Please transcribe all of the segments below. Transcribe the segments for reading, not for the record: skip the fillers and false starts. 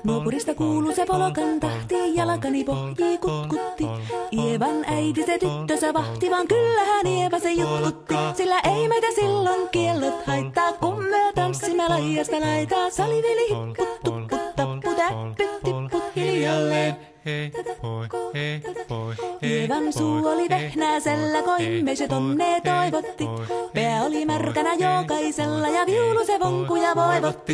Nuopurista kuuluu se polokan tahti, jalkani pohjii kutkutti. Ievan äiti se tyttönsä vahti, vaan kyllähän Ieva se jutkutti. Sillä ei meitä silloin kiellot haittaa, kun me tanssimme laijasta laitaa. Salivili hipput, tupput, tapput, äppyt, tipput hiljalleen. Hei poi. Ievan suu oli vehnäisellä, koimme se tonne toivotti. Pää oli märkänä jokaisella ja viulu se vonkuja voivotti.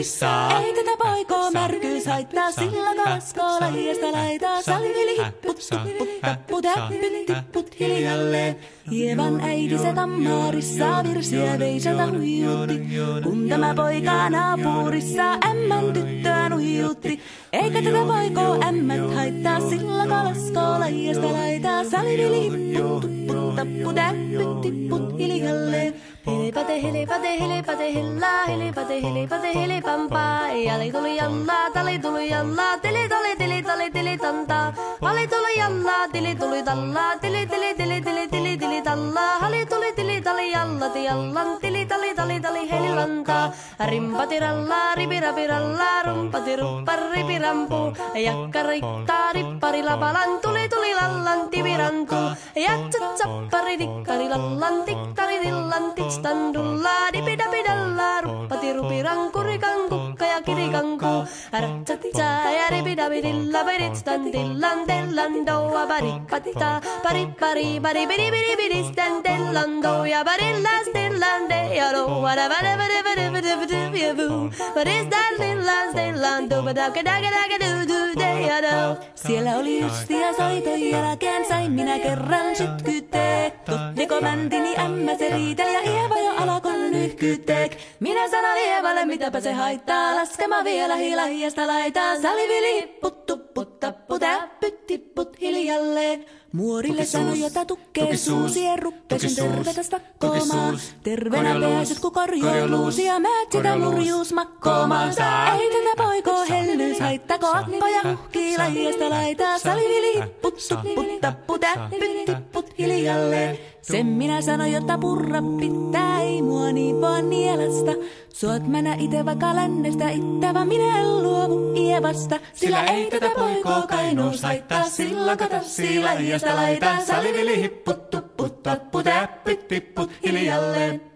Ei tätä poikoo märkyys haittaa, sillä kalaskoo laijasta laitaa. Salivili hipput, tupput, tapput, äppyt, tipput hiljalleen. Ievan äiti se kammarissa virsiä veisata huijutti. Kun tämä poika naapurissa ämmän tyttöä nuijutti. Eikä tätä poikoo ämmät haittaa, sillä kalaskoo laijasta laitaa. Salivili hipput, tupput, tapput, äppyt, tipput hiljalleen. Helepate, helepate, helepate, hellaa, helepate, helepate, helepampaa. Jali tuli jallaa, tali tuli jallaa, tili tali, tili tali, tili tantaa. Hali tuli jallaa, tili tuli tallaa, tili tili tili tili tili tili tallaa. Hali tuli tili tali jallati jallan, tili tali tali tali helilantaa. Rimpati rallaa, ripirapi rallaa, rumpati ruppa ripirampu. Jakka riittaa, rippari lapalan, tuli tuli lallan, tivirantu. Jatsat sappari tikkari lallan, tikkari tillan, standullaa, dipidapidallaa, ruppati rupiranku, rikanku, ja kirikanku. Ratsatsaa ja ripidapidilla, peditstan tillan, tellan, doa, paripatita, paripari, paripidipidipidistan, tellan, doa, parillas, tellan, de, ja doa, da, vada, vada, vada, vada, vada, via, vuu. Paristan, tillan, tellan, doa, daga, daga, daga, du, du, de, ja, do. Siellä oli justia soiton jälkeen, sain minä kerran sytkyteek. Tottiko mäntini ämmä se riiteli ja Ieva jo alakon nyhkyteek. Minä sanon Ievalle, mitäpä se haittaa, laskema vielä hilahiasta laitaa. Salivili hipput, tupput, tapput, äppyt, tipput hiljalleen. Muorille sanoi, jota tukkee suusien ruppesin tervetäs takkoomaan. Terveenä pääset, kun korjouluusi ja määt sitä murjuus makkoomaan. Ei tätä poikoo hellyys haittako, akkoja huhkii lajiasta laitaa. Salivili hipput, tupput, tapput, äppyt, tipput hiljalleen. Sen minä sanoin, jotta purra pitää, ei mua niin vaan nielasta. Suot mänä ite vaikka lännestä ittä, vaan minä en luovu Ievasta. Sillä ei tätä poikoo kainuus haittaa, silloin katassii laijasta laitaa. Salivili hipput, tupput, tapput, äppyt, tipput hiljalleen.